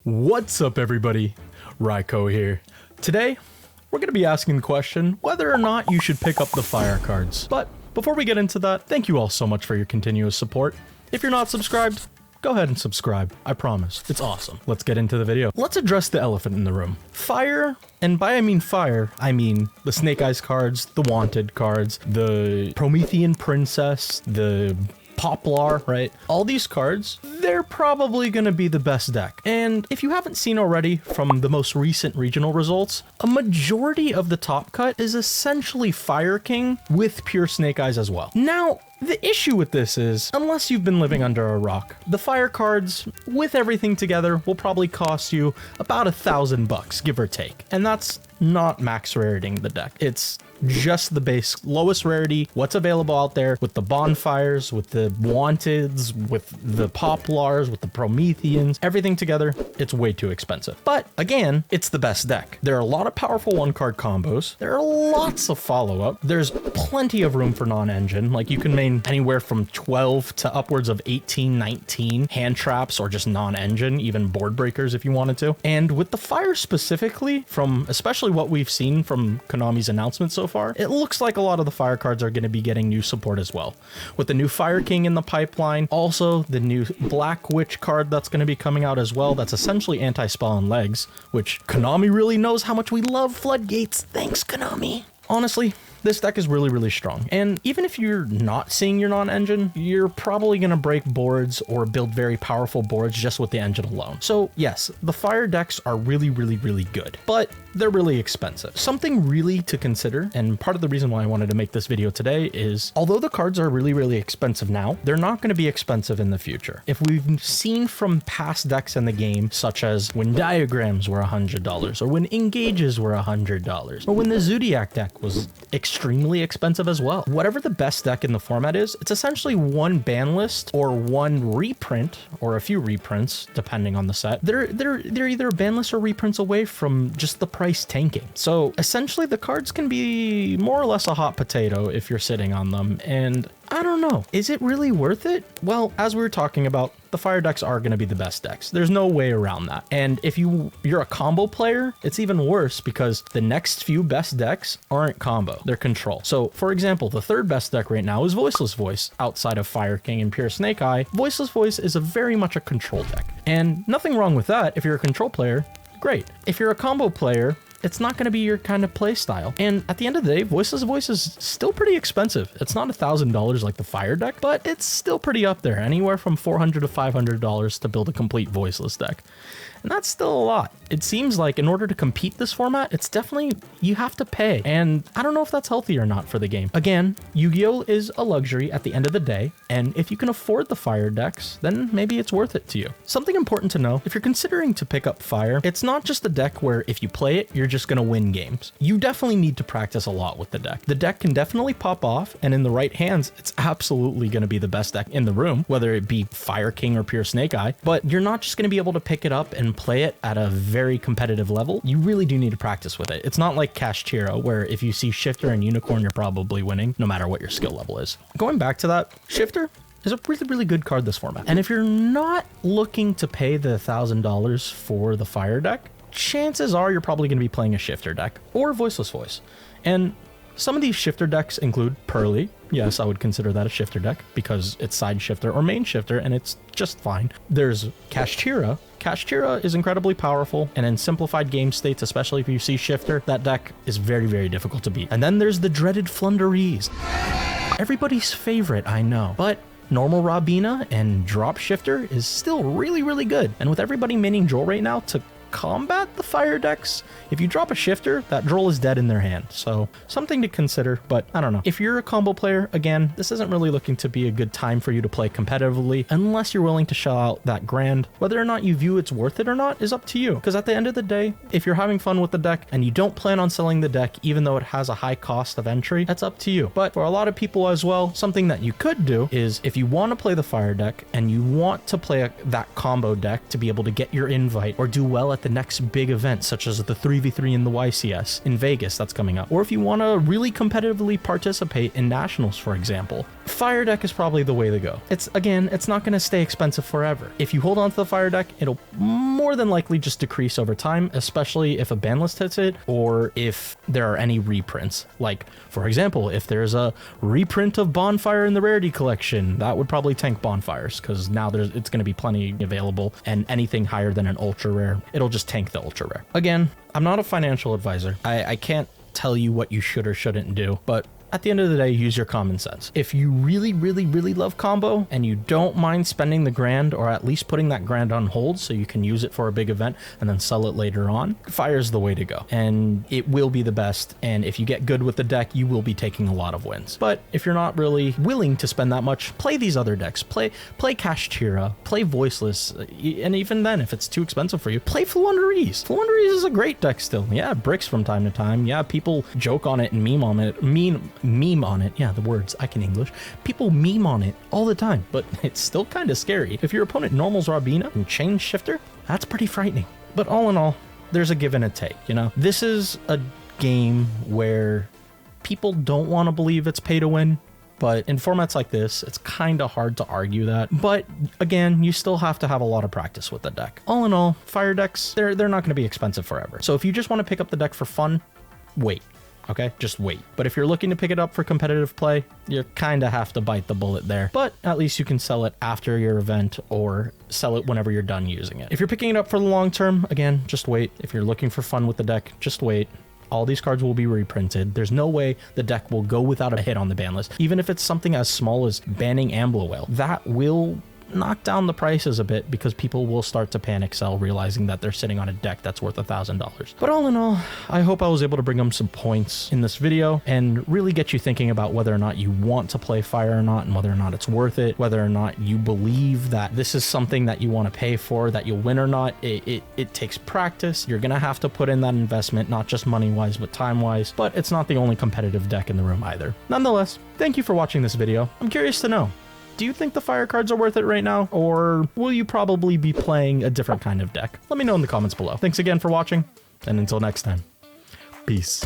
What's up, everybody? Raiko here. Today, we're going to be asking the question whether or not you should pick up the fire cards. But before we get into that, thank you all so much for your continuous support. If you're not subscribed, go ahead and subscribe. I promise. It's awesome. Let's get into the video. Let's address the elephant in the room. Fire, and by I mean fire, I mean the Snake Eyes cards, the Wanted cards, the Promethean Princess, the Poplar, right? All these cards, they're probably going to be the best deck. And if you haven't seen already from the most recent regional results, a majority of the top cut is essentially Fire King with pure Snake Eyes as well. Now, the issue with this is, unless you've been living under a rock, the fire cards with everything together will probably cost you about $1,000, give or take. And that's not max raritying the deck. It's just the base lowest rarity, what's available out there with the bonfires, with the wanteds, with the poplars, with the Prometheans, everything together, it's way too expensive. But again, it's the best deck. There are a lot of powerful one card combos. There are lots of follow-up. There's plenty of room for non-engine. Like, you can main anywhere from 12 to upwards of 18, 19 hand traps or just non-engine, even board breakers if you wanted to. And with the fire specifically, from especially what we've seen from Konami's announcements so far, it looks like a lot of the fire cards are going to be getting new support as well. With the new Fire King in the pipeline, also the new Black Witch card that's going to be coming out as well, that's essentially anti-spell and legs, which Konami really knows how much we love floodgates. Thanks, Konami. Honestly, this deck is really strong. And even if you're not seeing your non-engine, you're probably going to break boards or build very powerful boards just with the engine alone. So yes, the fire decks are really good, but they're really expensive. Something really to consider, and part of the reason why I wanted to make this video today is, although the cards are really expensive now, they're not going to be expensive in the future. If we've seen from past decks in the game, such as when diagrams were $100, or when engages were $100, or when the Zodiac deck was extremely expensive as well. Whatever the best deck in the format is, it's essentially one ban list or one reprint or a few reprints depending on the set. They're either a ban list or reprints away from just the price tanking. So essentially the cards can be more or less a hot potato if you're sitting on them, and I don't know. Is it really worth it? Well, as we were talking about, the fire decks are going to be the best decks. There's no way around that. And if you're a combo player, it's even worse because the next few best decks aren't combo, they're control. So for example, the third best deck right now is Voiceless Voice. Outside of Fire King and Pure Snake Eye, Voiceless Voice is very much a control deck. And nothing wrong with that. If you're a control player, great. If you're a combo player, it's not going to be your kind of play style. And at the end of the day, Voiceless Voice is still pretty expensive. It's not $1,000 like the fire deck, but it's still pretty up there, anywhere from $400 to $500 to build a complete Voiceless deck. And that's still a lot. It seems like in order to compete this format, it's definitely, you have to pay. And I don't know if that's healthy or not for the game. Again, Yu-Gi-Oh! Is a luxury at the end of the day. And if you can afford the fire decks, then maybe it's worth it to you. Something important to know, if you're considering to pick up fire, it's not just a deck where if you play it, you're just going to win games. You definitely need to practice a lot with the deck. The deck can definitely pop off, and in the right hands, it's absolutely going to be the best deck in the room, whether it be Fire King or Pure Snake Eye. But you're not just going to be able to pick it up and play it at a very competitive level. You really do need to practice with it. It's not like Kashtira, where if you see Shifter and Unicorn, you're probably winning, no matter what your skill level is. Going back to that, Shifter is a really good card this format. And if you're not looking to pay the $1,000 for the fire deck, chances are you're probably going to be playing a Shifter deck or Voiceless Voice. And some of these Shifter decks include Pearly. Yes, I would consider that a Shifter deck because it's side Shifter or main Shifter, and it's just fine. There's Kashtira. Kashtira is incredibly powerful, and in simplified game states, especially if you see Shifter, that deck is very difficult to beat. And then there's the dreaded Flunderees. Everybody's favorite, I know, but normal Robina and drop Shifter is still really good. And with everybody maining Droll right now to combat the fire decks, if you drop a Shifter, that Droll is dead in their hand. So something to consider, but I don't know. If you're a combo player, again, this isn't really looking to be a good time for you to play competitively unless you're willing to shell out that grand. Whether or not you view it's worth it or not is up to you, because at the end of the day, if you're having fun with the deck and you don't plan on selling the deck even though it has a high cost of entry, that's up to you. But for a lot of people as well, something that you could do is, if you want to play the fire deck and you want to play that combo deck to be able to get your invite or do well at the next big event, such as the 3v3 in the YCS in Vegas that's coming up, or if you want to really competitively participate in nationals, for example, Fire deck is probably the way to go. It's not going to stay expensive forever. If you hold on to the fire deck, it'll more than likely just decrease over time, especially if a ban list hits it or if there are any reprints. Like, for example, if there's a reprint of Bonfire in the Rarity Collection, that would probably tank Bonfires because now it's going to be plenty available, and anything higher than an ultra rare, it'll just tank the ultra rare. Again, I'm not a financial advisor. I can't tell you what you should or shouldn't do, but at the end of the day, use your common sense. If you really, really, really love combo and you don't mind spending the grand, or at least putting that grand on hold so you can use it for a big event and then sell it later on, fire's the way to go. And it will be the best. And if you get good with the deck, you will be taking a lot of wins. But if you're not really willing to spend that much, play these other decks. Play Kashtira, play Voiceless. And even then, if it's too expensive for you, play Floowandereeze. Floowandereeze is a great deck still. Yeah, it bricks from time to time. Yeah, people joke on it and meme on it. Yeah, the words, I can English. People meme on it all the time, but it's still kind of scary. If your opponent normals Robina and Chain Shifter, that's pretty frightening. But all in all, there's a give and a take, you know? This is a game where people don't want to believe it's pay to win, but in formats like this, it's kind of hard to argue that. But again, you still have to have a lot of practice with the deck. All in all, fire decks, they're not going to be expensive forever. So if you just want to pick up the deck for fun, wait. Okay, just wait. But if you're looking to pick it up for competitive play, you kind of have to bite the bullet there. But at least you can sell it after your event or sell it whenever you're done using it. If you're picking it up for the long term, again, just wait. If you're looking for fun with the deck, just wait. All these cards will be reprinted. There's no way the deck will go without a hit on the ban list. Even if it's something as small as banning Ambler, that will knock down the prices a bit because people will start to panic sell, realizing that they're sitting on a deck that's worth $1,000. But all in all, I hope I was able to bring them some points in this video and really get you thinking about whether or not you want to play fire or not, and whether or not it's worth it, whether or not you believe that this is something that you want to pay for, that you'll win or not. It takes practice. You're gonna have to put in that investment, not just money wise but time wise, but it's not the only competitive deck in the room either. Nonetheless, thank you for watching this video. I'm curious to know, do you think the fire cards are worth it right now, or will you probably be playing a different kind of deck? Let me know in the comments below. Thanks again for watching, and until next time, peace.